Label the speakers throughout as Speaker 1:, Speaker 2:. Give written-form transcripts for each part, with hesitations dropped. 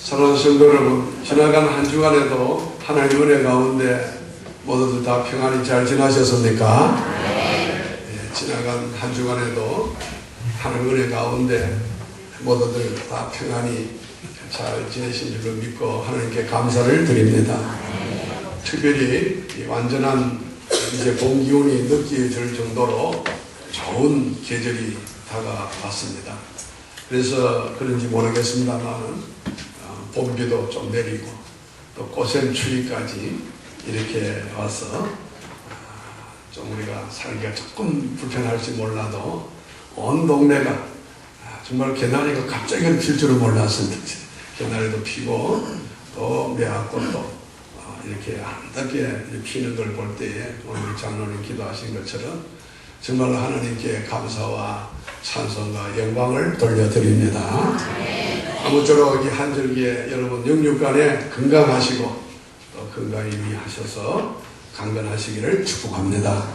Speaker 1: 사랑하는 성도 여러분, 지나간 한 주간에도 하나님의 은혜 가운데 모두들 다 평안히 잘 지나셨습니까? 지나간 한 주간에도 하나님의 은혜 가운데 모두들 다 평안히 잘 지내신 줄로 믿고 하나님께 감사를 드립니다. 특별히 이 완전한 이제 봄 기운이 느껴질 정도로 좋은 계절이 다가왔습니다. 그래서 그런지 모르겠습니다만 봄비도 좀 내리고 또 꽃샘 추위까지 이렇게 와서 좀 우리가 살기가 조금 불편할지 몰라도 온 동네가 정말 개나리가 갑자기 필 줄은 몰랐습니다. 개나리도 피고 또 매화꽃도 이렇게 아름답게 피는 걸 볼 때에 오늘 장로님 기도하신 것처럼 정말 하나님께 감사와 찬송과 영광을 돌려드립니다. 아무쪼록 이 한절기에 여러분 영육간에 건강하시고 또 건강히 위하셔서 강건하시기를 축복합니다.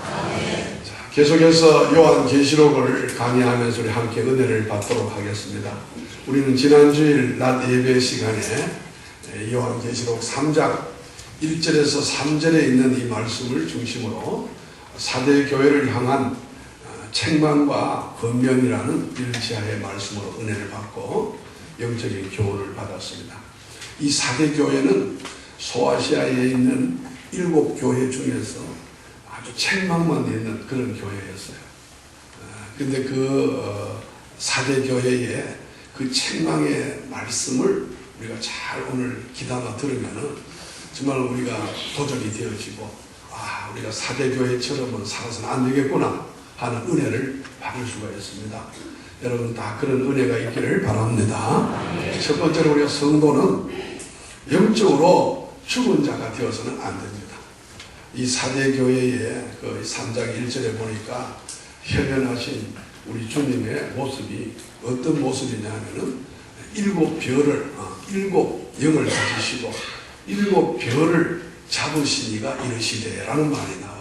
Speaker 1: 자, 계속해서 요한계시록을 강의하면서 우리 함께 은혜를 받도록 하겠습니다. 우리는 지난주일 낮 예배 시간에 요한계시록 3장 1절에서 3절에 있는 이 말씀을 중심으로 사대 교회를 향한 책망과 권면이라는 일지하의 말씀으로 은혜를 받고 영적인 교훈을 받았습니다. 이 사대 교회는 소아시아에 있는 7교회 중에서 아주 책망만 있는 그런 교회였어요. 근데 그 사대 교회의 그 책망의 말씀을 우리가 잘 오늘 기다려 들으면은 정말 우리가 도전이 되어지고 우리가 사대 교회처럼은 살아서는 안 되겠구나 하는 은혜를 받을 수가 있습니다. 여러분 다 그런 은혜가 있기를 바랍니다. 첫 번째로 우리가 성도는 영적으로 죽은 자가 되어서는 안 됩니다. 이 사대교회의 그 3장 1절에 보니까 현현하신 우리 주님의 모습이 어떤 모습이냐면은 7별을 7영을 가지시고 7별을 잡으시니가 이르시되 라는 말이 나와요.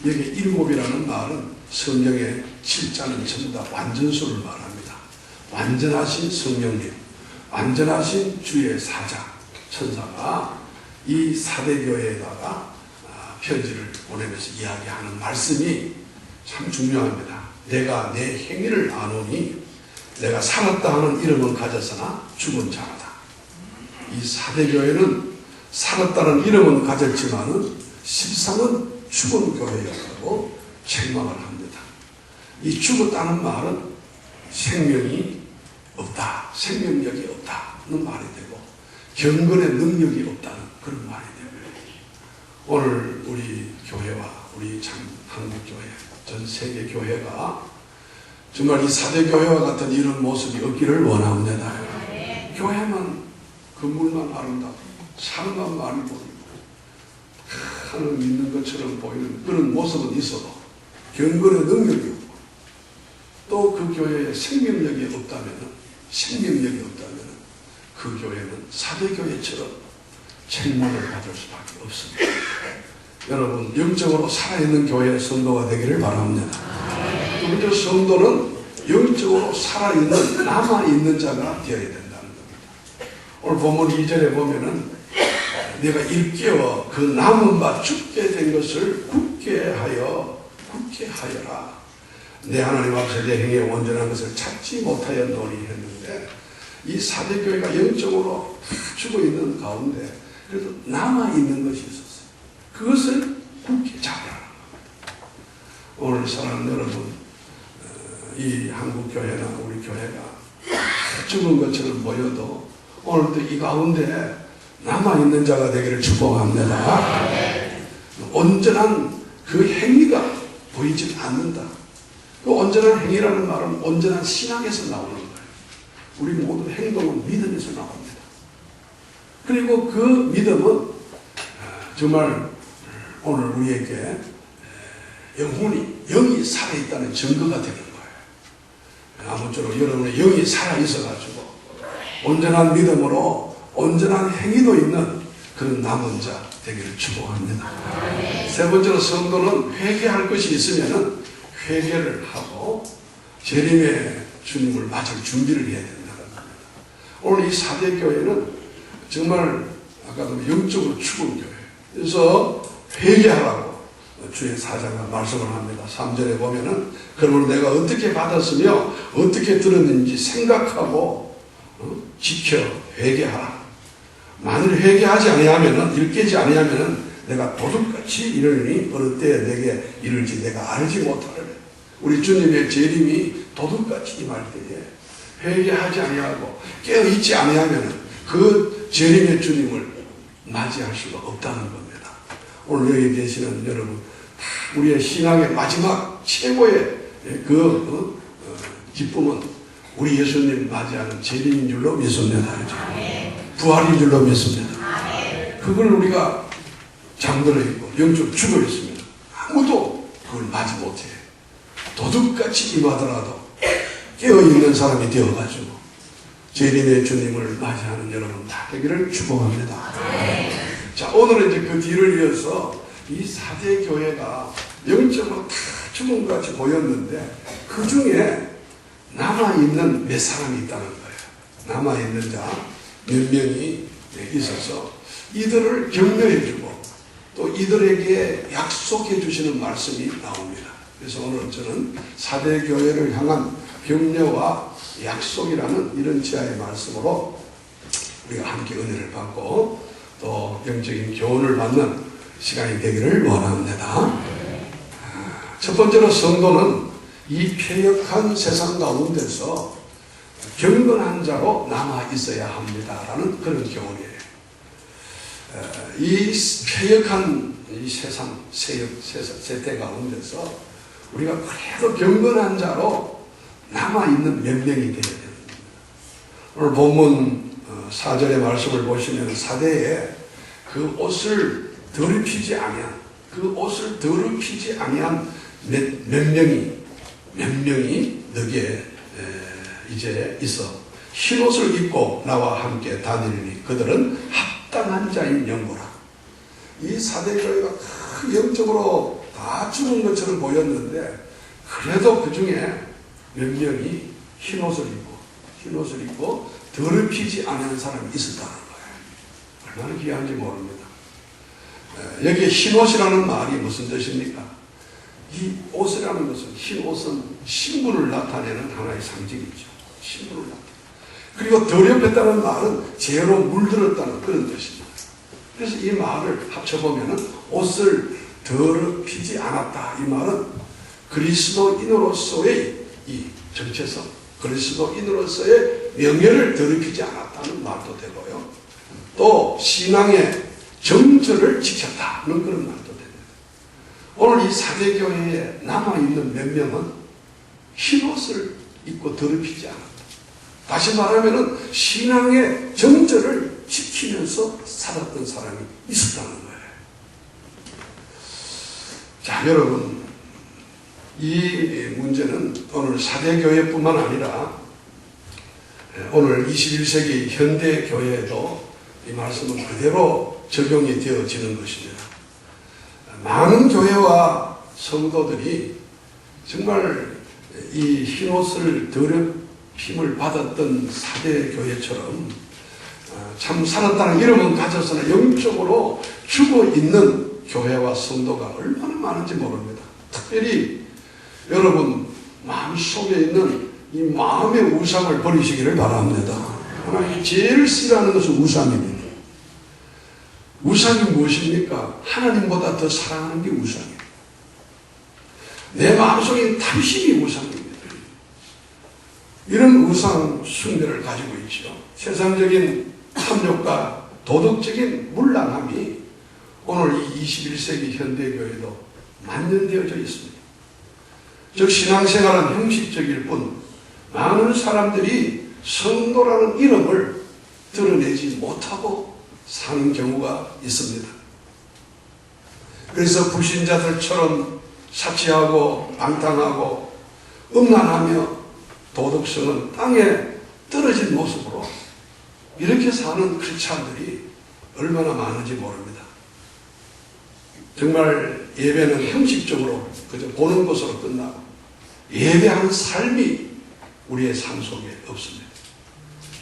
Speaker 1: 여기 7이라는 말은 성경의 7자는 전부 다 완전수를 말합니다. 완전하신 성령님, 완전하신 주의 사자, 천사가 이 사대교회에다가 편지를 보내면서 이야기하는 말씀이 참 중요합니다. 내가 내 행위를 아노니 내가 살았다 하는 이름은 가졌으나 죽은 자라다. 이 사대교회는 살았다는 이름은 가졌지만은 실상은 죽은 교회였다고 책망을 합니다. 이 죽었다는 말은 생명이 없다, 생명력이 없다는 말이 되고 경건의 능력이 없다는 그런 말이 되고요. 오늘 우리 교회와 우리 한국교회, 전 세계 교회가 정말 이 사대교회와 같은 이런 모습이 없기를 원합니다. 교회만 건물만 아름답고 사람만 많이 보이고 하나님 믿는 것처럼 보이는 그런 모습은 있어도 경건의 능력이 없고 또 그 교회에 생명력이 없다면 그 교회는 사대교회처럼 책망을 받을 수밖에 없습니다. 여러분 영적으로 살아있는 교회의 성도가 되기를 바랍니다. 두 번째 성도는 영적으로 살아있는 남아있는 자가 되어야 된다는 겁니다. 오늘 본문 2절에 보면은 내가 일깨워 그 남은 바 죽게 된 것을 굳게 하여라. 내 하나님 앞에서 내 행위에 온전한 것을 찾지 못하였노니 했는데 이 사대교회가 영적으로 죽어있는 가운데 그래도 남아있는 것이 있었어요. 그것을 굳게 잡으라는 겁니다. 오늘 사랑하는 여러분, 이 한국교회나 우리 교회가 죽은 것처럼 보여도 오늘도 이 가운데 남아있는 자가 되기를 축복합니다. 온전한 그 행위가 보이지 않는다. 그 온전한 행위라는 말은 온전한 신앙에서 나오는 거예요. 우리 모든 행동은 믿음에서 나옵니다. 그리고 그 믿음은 정말 오늘 우리에게 영이 살아있다는 증거가 되는 거예요. 아무쪼록 여러분의 영이 살아있어가지고 온전한 믿음으로 온전한 행위도 있는 그런 남은 자 되기를 축복합니다. 세 번째로 성도는 회개할 것이 있으면 회개를 하고 재림의 주님을 맞을 준비를 해야 된다는 겁니다. 오늘 이 사대교회는 정말 아까도 영적으로 죽은 교회. 그래서 회개하라고 주의 사자가 말씀을 합니다. 3절에 보면은 그러므로 내가 어떻게 받았으며 어떻게 들었는지 생각하고 지켜 회개하라. 만일 회개하지 아니하면은 일깨지 아니하면은 내가 도둑같이 이르니 어느 때에 내게 이를지 내가 알지 못하리라. 우리 주님의 재림이 도둑같이 임할 때에 회개하지 아니하고 깨어있지 아니하면은 그 재림의 주님을 맞이할 수가 없다는 겁니다. 오늘 여기 계시는 여러분, 우리의 신앙의 마지막 최고의 기쁨은 우리 예수님 맞이하는 재림인 줄로 믿습니다. 부활인 줄로 믿습니다. 그걸 우리가 잠들어 있고 영적으로 죽어 있습니다. 아무도 그걸 맞이 못해요. 도둑같이 임하더라도 깨어있는 사람이 되어가지고 재림의 주님을 맞이하는 여러분 다 되기를 축복합니다. 자, 오늘은 이제 그 뒤를 이어서 이 4대 교회가 영적으로 다 죽은 것 같이 보였는데 그 중에 남아있는 몇 사람이 있다는 거예요. 남아있는 자 몇 명이 있어서 이들을 격려해주고 또 이들에게 약속해 주시는 말씀이 나옵니다. 그래서 오늘 저는 4대 교회를 향한 격려와 약속이라는 이런 지하의 말씀으로 우리가 함께 은혜를 받고 또 영적인 교훈을 받는 시간이 되기를 원합니다. 첫 번째로 성도는 이 패역한 세상 가운데서 경건한 자로 남아 있어야 합니다라는 그런 교훈이에요. 이 패역한 이 세상 세대 가운데서 우리가 그래도 경건한 자로 남아있는 몇 명이 되어야 됩니다. 오늘 본문 4절의 말씀을 보시면 사대에 그 옷을 더럽히지 아니한 몇 명이 너게 이제 있어 흰 옷을 입고 나와 함께 다니니 그들은 합당한 자인 연고라. 이 4대 교회가 영적으로 다 죽은 것처럼 보였는데 그래도 그 중에 몇 명이 흰 옷을 입고 더럽히지 않은 사람이 있었다는 거예요. 얼마나 귀한지 모릅니다. 여기에 흰 옷이라는 말이 무슨 뜻입니까? 이 옷이라는 것은, 흰 옷은 신분을 나타내는 하나의 상징이죠. 신분을 나타내는. 그리고 더럽혔다는 말은 죄로 물들었다는 그런 뜻입니다. 그래서 이 말을 합쳐보면은 옷을 더럽히지 않았다. 이 말은 그리스도인으로서의 이 정체성, 그리스도인으로서의 명예를 더럽히지 않았다는 말도 되고요. 또 신앙의 정절을 지켰다는 그런 말도 됩니다. 오늘 이 4대 교회에 남아있는 몇 명은 흰옷을 입고 더럽히지 않았다. 다시 말하면 신앙의 정절을 지키면서 살았던 사람이 있었다는 거예요. 자, 여러분, 이 문제는 오늘 4대 교회뿐만 아니라 오늘 21세기 현대 교회에도 이 말씀은 그대로 적용이 되어지는 것입니다. 많은 교회와 성도들이 정말 이 흰옷을 더럽힘을 받았던 4대 교회처럼 참 살았다는 이름은 가졌으나 영적으로 죽어 있는 교회와 성도가 얼마나 많은지 모릅니다. 특별히 여러분 마음속에 있는 이 마음의 우상을 버리시기를 바랍니다. 하나님이 제일 싫어하는 것은 우상입니다. 우상이 무엇입니까? 하나님보다 더 사랑하는 게 우상이에요. 내 마음속에 있는 탐심이 우상입니다. 이런 우상 숭배를 가지고 있죠. 세상적인 탐욕과 도덕적인 물랑함이 오늘 이 21세기 현대교회도 만연되어져 있습니다. 즉 신앙생활은 형식적일 뿐 많은 사람들이 성도라는 이름을 드러내지 못하고 사는 경우가 있습니다. 그래서 불신자들처럼 사치하고 방탕하고 음란하며 도덕성은 땅에 떨어진 모습으로 이렇게 사는 크리스찬들이 얼마나 많은지 모릅니다. 정말 예배는 형식적으로 그저 보는 것으로 끝나고 예배하는 삶이 우리의 삶 속에 없습니다.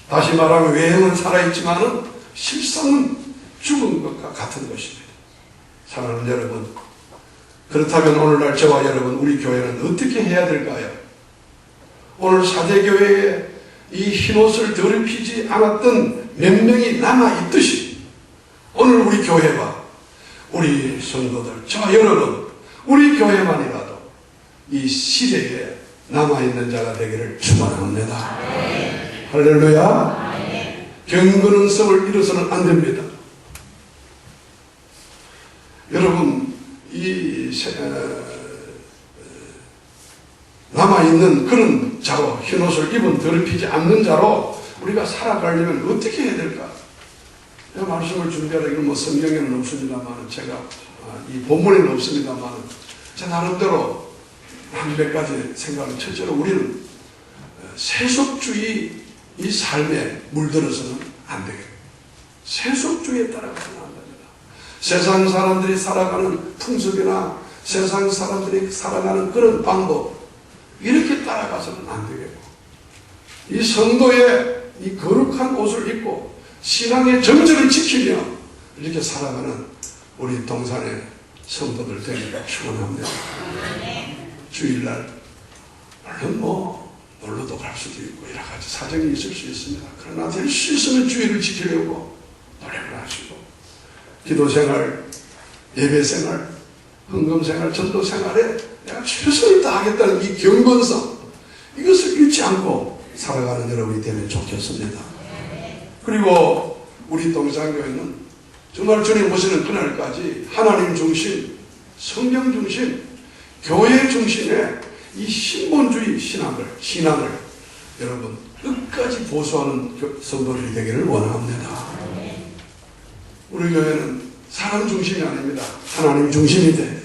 Speaker 1: 다시 말하면 외형은 살아있지만은 실상은 죽은 것과 같은 것입니다. 사랑하는 여러분, 그렇다면 오늘날 저와 여러분, 우리 교회는 어떻게 해야 될까요? 오늘 사대교회에 이 흰옷을 더럽히지 않았던 몇 명이 남아있듯이 오늘 우리 교회와 우리 성도들, 저와 여러분, 우리 교회만이라도 이 시대에 남아있는 자가 되기를 축원합니다. 할렐루야. 경건성을 잃어서는 안 됩니다. 여러분, 이 남아있는 그런 자로, 흰옷을 입은 더럽히지 않는 자로 우리가 살아가려면 어떻게 해야 될까? 제가 말씀을 준비하라, 이건 뭐 성경에는 없습니다만, 제가 이 본문에는 없습니다만, 제 나름대로 한 몇 가지 생각을, 첫째로 우리는 세속주의 이 삶에 물들어서는 안 되겠다. 세속주의에 따라가서는 안 됩니다. 세상 사람들이 살아가는 풍습이나 세상 사람들이 살아가는 그런 방법, 이렇게 따라가서는 안 되겠고, 이 성도의 이 거룩한 옷을 입고 신앙의 정절을 지키며 이렇게 살아가는 우리 동산의 성도들 되기를 축원합니다. 주일날 물론 뭐 놀러도 갈 수도 있고 여러 가지 사정이 있을 수 있습니다. 그러나 될 수 있으면 주일을 지키려고 노력을 하시고, 기도생활, 예배생활, 헌금생활, 전도생활에 내가 최선을 다하겠다는 이 경건성, 이것을 잃지 않고 살아가는 여러분이 되면 좋겠습니다. 그리고 우리 동산교회는 정말 주님 오시는 그날까지 하나님 중심, 성경 중심, 교회 중심의 이 신본주의 신앙을 여러분 끝까지 보수하는 성도들이 되기를 원합니다. 우리 교회는 사람 중심이 아닙니다. 하나님 중심이 돼야 돼요.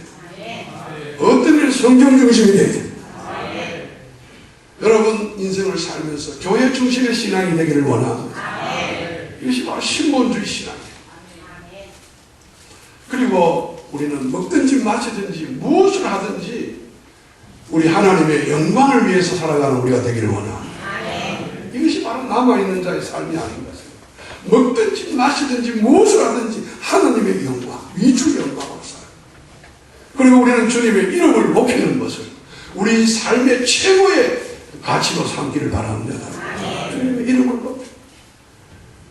Speaker 1: 어떤 일 성경 중심이 돼야 돼요. 여러분 인생을 살면서 교회 중심의 신앙이 되기를 원합니다. 이것이 바로 신본주의 신앙이에요. 그리고 우리는 먹든지 마시든지 무엇을 하든지 우리 하나님의 영광을 위해서 살아가는 우리가 되기를 원합니다. 이것이 바로 남아있는 자의 삶이 아닌가 생각합니다. 먹든지 마시든지 무엇을 하든지 하나님의 영광, 위주 영광으로 살아요. 그리고 우리는 주님의 이름을 높이는 것을 우리 삶의 최고의 가치로 삼기를 바랍니다. 주님의 이름을 높여.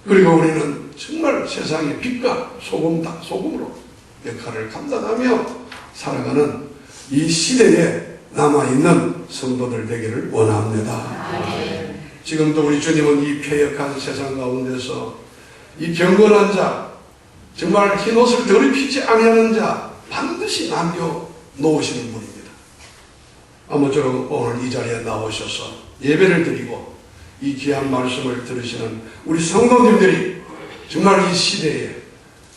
Speaker 1: 그리고 우리는 정말 세상의 빛과 소금으로 역할을 감당하며 살아가는 이 시대에 남아있는 성도들 되기를 원합니다. 지금도 우리 주님은 이 폐역한 세상 가운데서 이 경건한 자, 정말 흰옷을 더럽히지 아니하는 자 반드시 남겨놓으시는 분입니다. 아무쪼록 오늘 이 자리에 나오셔서 예배를 드리고 이 귀한 말씀을 들으시는 우리 성도님들이 정말 이 시대에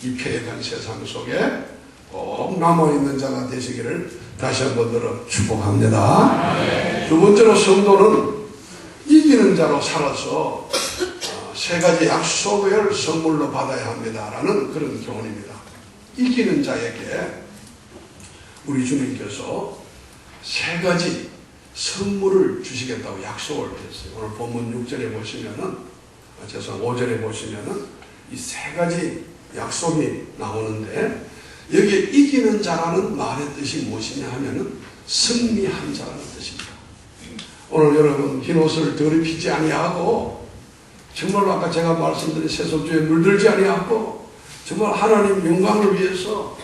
Speaker 1: 이 폐역한 세상 속에 꼭 남아있는 자가 되시기를 다시 한번 들어 축복합니다. 두 번째로 성도는 이기는 자로 살아서 세 가지 약속을 선물로 받아야 합니다라는 그런 교훈입니다. 이기는 자에게 우리 주님께서 세 가지 선물을 주시겠다고 약속을 했어요. 오늘 본문 6절에 보시면은, 5절에 보시면은 이 세 가지 약속이 나오는데, 여기에 이기는 자라는 말의 뜻이 무엇이냐 하면은 승리한 자라는 뜻입니다. 오늘 여러분 흰옷을 더럽히지 아니하고 정말로 아까 제가 말씀드린 세속주의에 물들지 아니하고 정말 하나님 영광을 위해서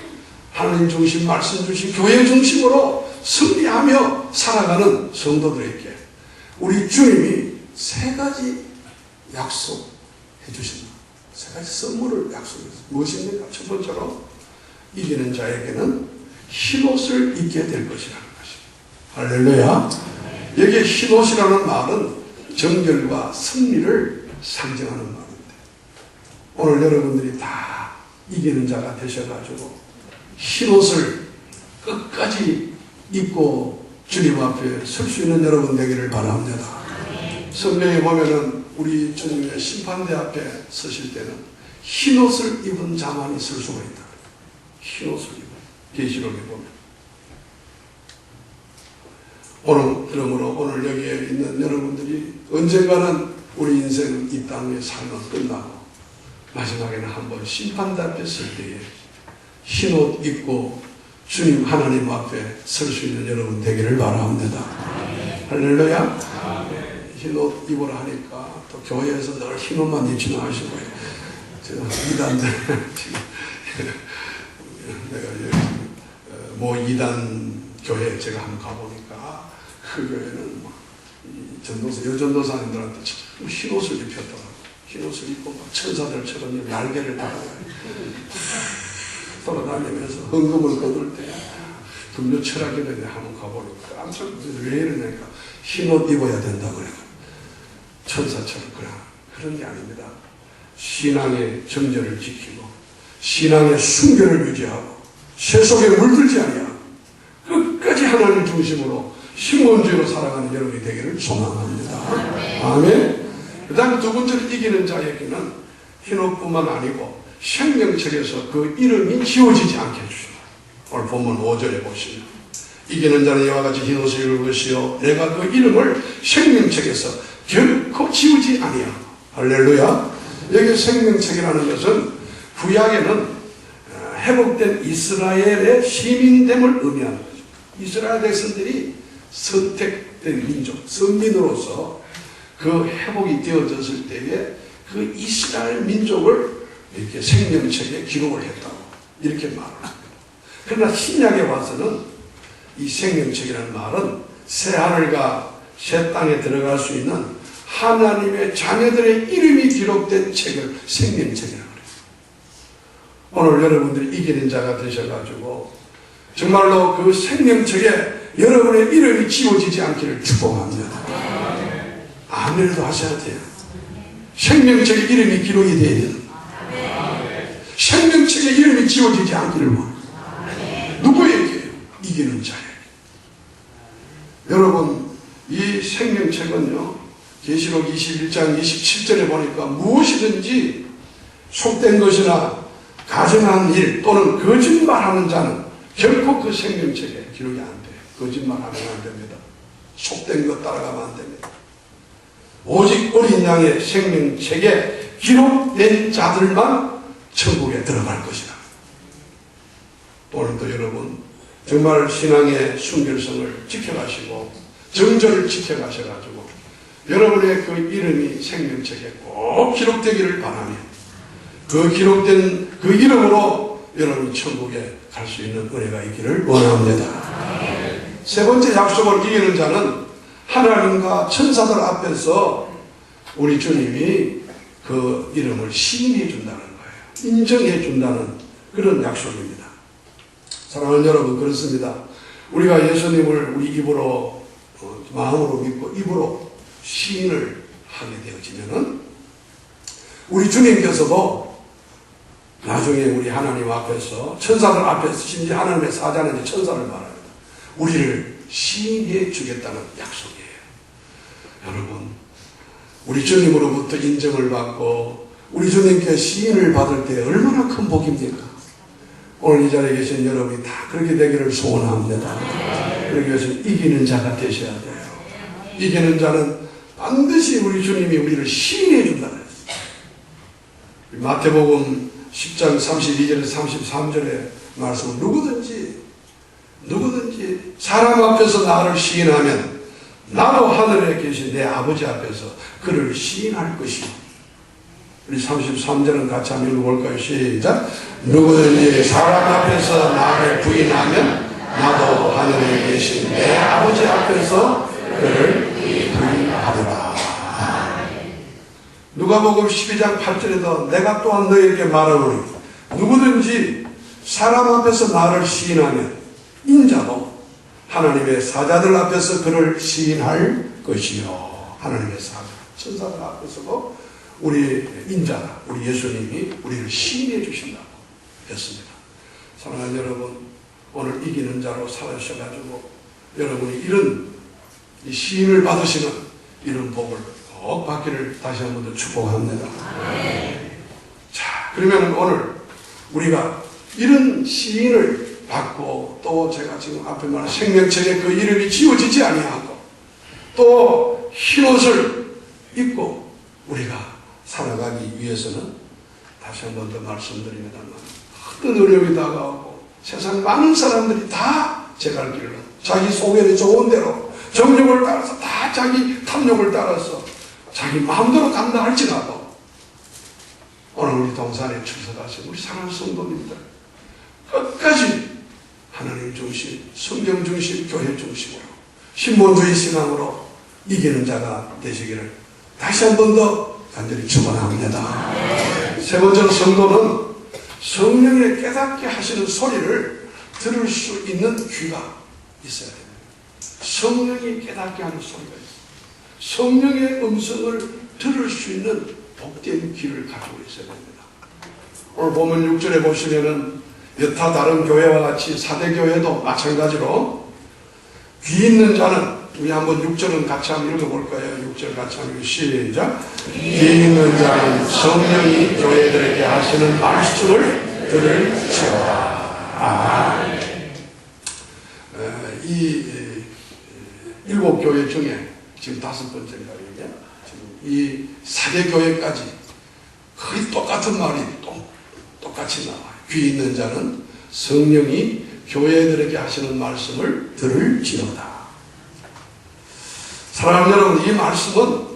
Speaker 1: 하나님 중심, 말씀 중심, 교회 중심으로 승리하며 살아가는 성도들에게 우리 주님이 세 가지 약속해 주신다. 세 가지 선물을 약속했습니다. 무엇입니까? 첫 번째로 이기는 자에게는 흰옷을 입게 될 것이라는 것입니다. 할렐루야. 여기에 흰옷이라는 말은 정결과 승리를 상징하는 말인데, 오늘 여러분들이 다 이기는 자가 되셔가지고 흰옷을 끝까지 입고 주님 앞에 설 수 있는 여러분 되기를 바랍니다. 성경에 보면은 우리 주님의 심판대 앞에 서실 때는 흰옷을 입은 자만이 설 수가 있다. 흰옷을 입은, 계시록에 보면. 그러므로 오늘 여기에 있는 여러분들이 언젠가는 우리 인생 이 땅의 삶은 끝나고 마지막에는 한번 심판대 앞에 설 때에 흰옷 입고 주님 하나님 앞에 설 수 있는 여러분 되기를 바랍니다. 할렐루야. 흰옷 입으라 하니까 또 교회에서 늘 흰옷만 입지는 않으시고 이단들 내가 뭐 이단 교회 제가 한번 가보니까 그 교회는 전도사 여전도사님들한테 참 흰옷을 입혔더라고요. 흰옷을 입고 막 천사들처럼 날개를 달아요. 돌아다니면서 헌금을 거둘 때 금요 철학교회에 한번 가보니까 깜짝 왜 이러냐니까 흰옷 입어야 된다 그래요. 천사처럼 그런 게 아닙니다. 신앙의 정절을 지키고 신앙의 순결을 유지하고 세속에 물들지 아니하고 끝까지 하나님 중심으로 신본주의로 살아가는 여러분이 되기를 소망합니다. 아멘. 그 다음에 두 번째로 이기는 자에게는 흰옷뿐만 아니고 생명책에서 그 이름이 지워지지 않게 해주십니다. 오늘 본문 5절에 보시면 이기는 자는 이와 같이 흰옷을 입을 것이요 내가 그 이름을 생명책에서 결코 지우지 아니하고. 할렐루야. 여기 생명책이라는 것은 구약에는 회복된 이스라엘의 시민됨을 의미하는 거죠. 이스라엘 백성들이 선택된 민족, 선민으로서 그 회복이 되어졌을 때에 그 이스라엘 민족을 이렇게 생명책에 기록을 했다고 이렇게 말을 합니다. 그러나 신약에 와서는 이 생명책이라는 말은 새 하늘과 새 땅에 들어갈 수 있는 하나님의 자녀들의 이름이 기록된 책을 생명책이라고 그래요. 오늘 여러분들이 이기는 자가 되셔가지고 정말로 그 생명책에 여러분의 이름이 지워지지 않기를 축복합니다. 아멘도 하셔야 돼요. 생명책에 이름이 기록이 되어야 돼요. 생명책에 이름이 지워지지 않기를 원합니다. 누구에게요? 이기는 자에게. 여러분 이 생명책은요 계시록 21장 27절에 보니까 무엇이든지 속된 것이나 가증한 일 또는 거짓말하는 자는 결코 그 생명책에 기록이 안 돼요. 거짓말하면 안 됩니다. 속된 것 따라가면 안 됩니다. 오직 어린 양의 생명책에 기록된 자들만 천국에 들어갈 것이다. 오늘도 여러분 정말 신앙의 순결성을 지켜가시고 정절을 지켜가셔가지고 여러분의 그 이름이 생명책에 꼭 기록되기를 바라며 그 기록된 그 이름으로 여러분이 천국에 갈 수 있는 은혜가 있기를 원합니다. 세 번째 약속을 이기는 자는 하나님과 천사들 앞에서 우리 주님이 그 이름을 시인해 준다는 거예요. 인정해 준다는 그런 약속입니다. 사랑하는 여러분, 그렇습니다. 우리가 예수님을 우리 입으로 마음으로 믿고 입으로 시인을 하게 되어지면은 우리 주님께서도 나중에 우리 하나님 앞에서 천사들 앞에서 심지어 하나님의 사자는 천사를 말합니다. 우리를 시인해 주겠다는 약속이에요. 여러분 우리 주님으로부터 인정을 받고 우리 주님께 시인을 받을 때 얼마나 큰 복입니까? 오늘 이 자리에 계신 여러분이 다 그렇게 되기를 소원합니다. 그러기 위해서 이기는 자가 되셔야 돼요. 이기는 자는 반드시 우리 주님이 우리를 시인해 준다 그랬어요. 마태복음 10장 32절에서 33절의 말씀은 누구든지 사람 앞에서 나를 시인하면 나도 하늘에 계신 내 아버지 앞에서 그를 시인할 것이요. 우리 33절은 같이 한번 읽어볼까요? 시작. 누구든지 사람 앞에서 나를 부인하면 나도 하늘에 계신 내 아버지 앞에서 그를 부인하리라. 누가복음 12장 8절에도 내가 또한 너에게 말하노니 누구든지 사람 앞에서 나를 시인하면 인자도 하나님의 사자들 앞에서 그를 시인할 것이요. 하나님의 사자, 천사들 앞에서도 우리 인자가, 우리 예수님이 우리를 시인해 주신다고 했습니다. 사랑하는 여러분, 오늘 이기는 자로 살아주셔가지고 여러분이 이런 시인을 받으시는 이런 복을 꼭 받기를 다시 한 번 더 축복합니다. 자, 그러면 오늘 우리가 이런 시인을 받고 또 제가 지금 앞에 말한 생명책에 그 이름이 지워지지 아니하고 또 흰옷을 입고 우리가 살아가기 위해서는 다시 한 번 더 말씀드립니다만 어떤 어려움이 다가오고 세상 많은 사람들이 다 제 갈 길로 자기 속에는 좋은 대로 정욕을 따라서 다 자기 탐욕을 따라서 자기 마음대로 간다 할지라도 오늘 우리 동산에 출석하신 우리 사랑하는 성도님들 끝까지 하나님 중심, 성경 중심, 교회 중심으로 신본주의 신앙으로 이기는 자가 되시기를 다시 한 번 더 간절히 축원합니다. 세 번째로 성도는 성령의 깨닫게 하시는 소리를 들을 수 있는 귀가 있어야 됩니다. 성령이 깨닫게 하는 소리가 있어요. 성령의 음성을 들을 수 있는 복된 귀를 가지고 있어야 됩니다. 오늘 보면 6절에 보시면은 여타 다른 교회와 같이 사대교회도 마찬가지로 귀 있는 자는 우리 한번 6절은 같이 한번 읽어볼 거예요. 6절 같이 한번 시작. 귀 있는 자는 성령이 교회들에게 하시는 말씀을 들을지어다. 이 일곱 교회 중에 지금 5번째인가 이게 지금 이 사대교회까지 거의 똑같은 말이 똑같이 나와요. 귀 있는 자는 성령이 교회들에게 하시는 말씀을 들을지어다. 사랑하는 여러분, 이 말씀은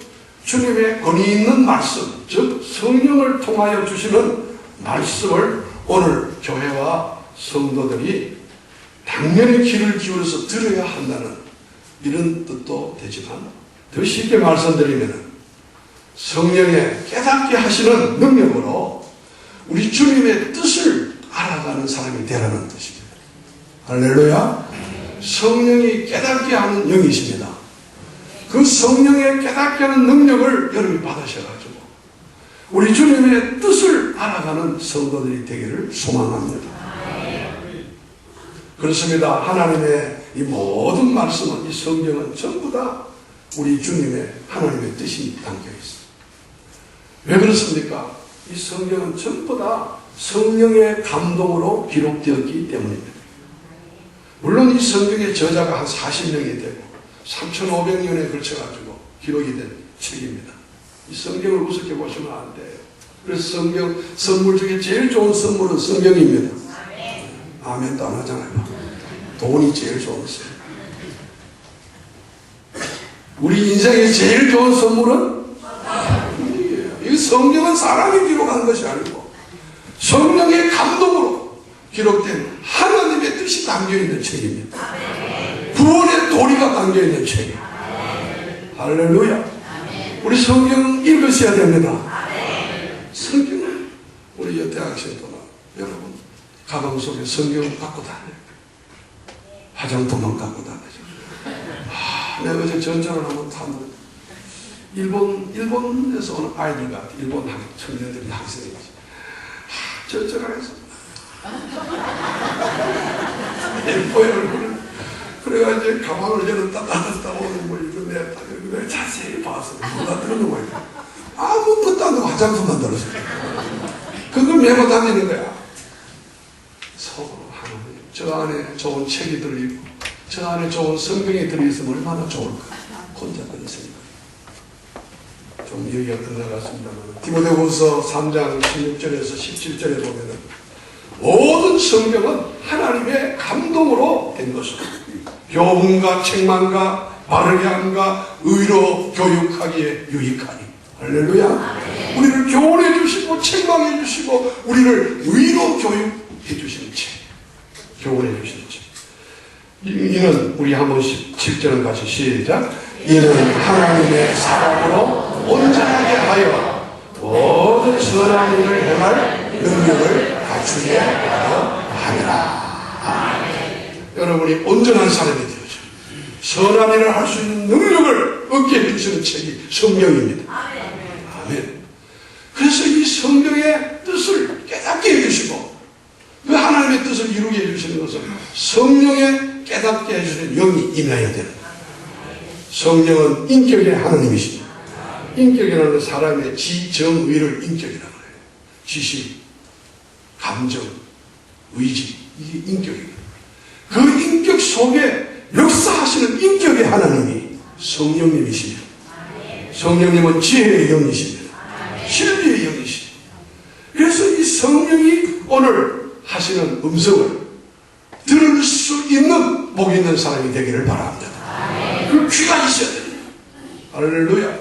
Speaker 1: 주님의 권위 있는 말씀, 즉 성령을 통하여 주시는 말씀을 오늘 교회와 성도들이 당연히 귀를 기울여서 들어야 한다는 이런 뜻도 되지만 더 쉽게 말씀드리면 성령의 깨닫게 하시는 능력으로 우리 주님의 뜻을 알아가는 사람이 되라는 뜻입니다. 할렐루야. 성령이 깨닫게 하는 영이십니다. 그 성령의 깨닫게 하는 능력을 여러분이 받으셔가지고 우리 주님의 뜻을 알아가는 성도들이 되기를 소망합니다. 그렇습니다. 하나님의 이 모든 말씀은, 이 성경은 전부 다 우리 주님의 하나님의 뜻이 담겨 있습니다. 왜 그렇습니까? 이 성경은 전부 다 성령의 감동으로 기록되었기 때문입니다. 물론 이 성경의 저자가 한 40명이 되고 3,500년에 걸쳐가지고 기록이 된 책입니다. 이 성경을 우습게 보시면 안 돼요. 그래서 성경 선물 중에 제일 좋은 선물은 성경입니다. 아멘도 안 하잖아요. 돈이 제일 좋은 선물. 우리 인생에 제일 좋은 선물은 성경이에요. 이 성경은 사람이 기록한 것이 아니고 성령의 감동으로 기록된 하나님의 뜻이 담겨있는 책입니다. 구원의 도리가 담겨있는 책이에요. 할렐루야. 우리 성경 읽으셔야 됩니다. 성경을 우리 여대학생도 여러분 가방 속에 성경 갖고 다녀요. 화장품만 갖고 다니죠. 내가 어제 전철을 한번 타면 일본에서 오는 아이들 같아. 일본 청년들이 학생이지. 전철안에서 예뻐요 얼굴을. 그래가지고 가방을 열었다 닫았다 오는 거 이거 내가 자세히 봐서 몰라들은 거야. 아무것도 안 하고 화장품만 들었어. 그걸 메고 다니는 거야. 속으로 하나님, 저 안에 좋은 책이 들어있고 저 안에 좋은 성경이 들어있으면 얼마나 좋을까. 혼자 그런 생각. 좀 얘기가 끝나갔습니다만 디모데후서 3장 16절에서 17절에 보면은 모든 성경은 하나님의 감동으로 된 것입니다. 교훈과 책망과 바르게 함과 의로 교육하기에 유익하니. 할렐루야. 우리를 교훈해 주시고 책망해 주시고 우리를 의로 교육해 주시는 책, 교훈해 주시는 책. 이는 우리 한 번씩 7절은 같이 시작. 이는 하나님의 사랑으로 온전하게 하여 모든 선한 일을 행할 능력을 갖추게 하여 하리라. 여러분이 온전한 사람이 되어져 선한 일을 할 수 있는 능력을 얻게 해주시는 책이 성경입니다. 아멘. 그래서 이 성경의 뜻을 깨닫게 해주시고 그 하나님의 뜻을 이루게 해주시는 것은 성령의 깨닫게 해주시는 영이 임해야 되는 거예요. 성령은 인격의 하나님이십니다. 인격이라는 건 사람의 지정의를 인격이라고 해요. 지식, 감정, 의지, 이게 인격입니다. 그 인격 속에 역사하시는 인격의 하나님이 성령님이십니다. 성령님은 지혜의 영이십니다. 진리의 영이십니다. 그래서 성령이 오늘 하시는 음성을 들을 수 있는 복 있는 사람이 되기를 바랍니다. 그 귀가 있어야 됩니다. 할렐루야.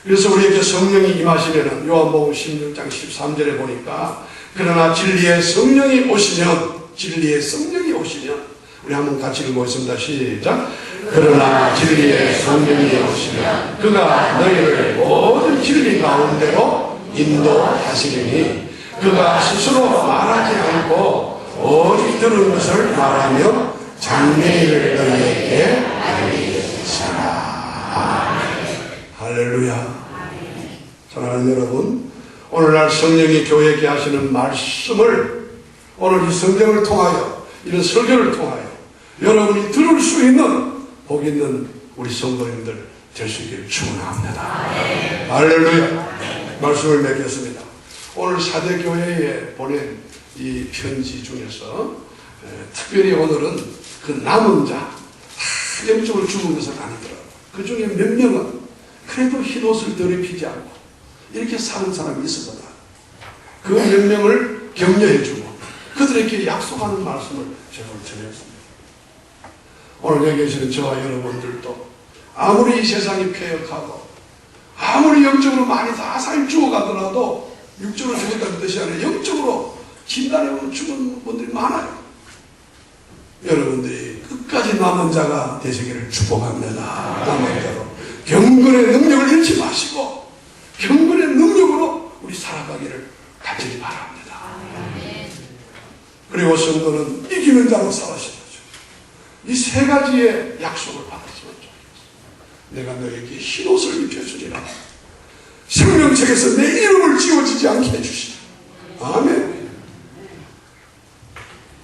Speaker 1: 그래서 우리에게 성령이 임하시면은 요한복음 16장 13절에 보니까 그러나 진리의 성령이 오시면 우리 한번 같이 읽어보겠습니다. 시작. 그러나 진리의 성령이 오시면 그가 너희를 모든 진리 가운데로 인도하시리니 그가 스스로 말하지 않고 오직 들은 것을 말하며 장래일을 너희에게 알리시라. 할렐루야. 사랑하는 여러분, 오늘날 성령이 교회에게 하시는 말씀을 오늘 이 성경을 통하여 이런 설교를 통하여 여러분이 들을 수 있는 복 있는 우리 성도님들 될 수 있기를 축원합니다. 할렐루야. 말씀을 맺겠습니다. 오늘 사대교회에 보낸 이 편지 중에서 특별히 오늘은 그 남은 자, 다 영적으로 죽은 것은 아니더라고요. 그 중에 몇 명은 그래도 흰옷을 더럽히지 않고 이렇게 사는 사람이 있었거든. 그 몇 명을 격려해주고 그들에게 약속하는 말씀을 제가 전했습니다. 오늘 여기 계시는 저와 여러분들도 아무리 이 세상이 폐역하고 아무리 영적으로 많이 다 삶 죽어가더라도 육적으로 죽었다는 뜻이 아니라 영적으로 진단해 보면 죽은 분들이 많아요. 여러분들이 끝까지 남은 자가 되시기를 축복합니다. 남은 자로 경건의 능력을 잃지 마시고 경건의 능력으로 우리 살아가기를 간절히 바랍니다. 그리고 성도는 이기는 자로 살아셔야죠. 이 세 가지의 약속을 받았으면 좋겠어. 내가 너에게 흰옷을 입혀주리라. 생명책에서 내 이름을 지워지지 않게 해주시라. 아멘.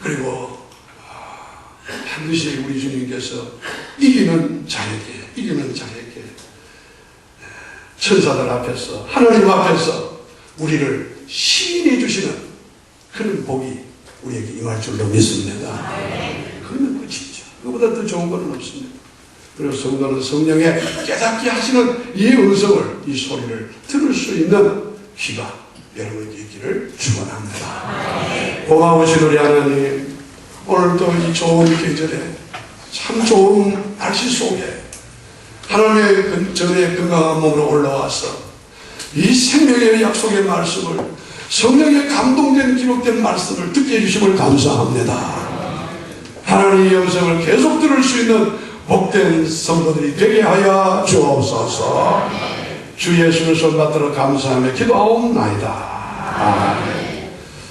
Speaker 1: 그리고 반드시 우리 주님께서 이기는 자에게 천사들 앞에서 하나님 앞에서 우리를 시인해 주시는 그런 복이 우리에게 임할 줄로 믿습니다. 그러면 끝이죠. 그보다 더 좋은 건 없습니다. 그리고 성도는 성령에 깨닫게 하시는 이 음성을, 이 소리를 들을 수 있는 귀가 여러분에게 있기를 축원합니다. 고마우신 우리 하나님, 오늘도 이 좋은 계절에 참 좋은 날씨 속에 하나님의 전에 건강한 몸으로 올라와서 이 생명의 약속의 말씀을 성령의 감동된 기록된 말씀을 듣게 해주심을 감사합니다. 하나님의 음성을 계속 들을 수 있는 복된 성도들이 되게 하여 주옵소서. 주 예수를 손받들어 감사하며 기도하옵나이다.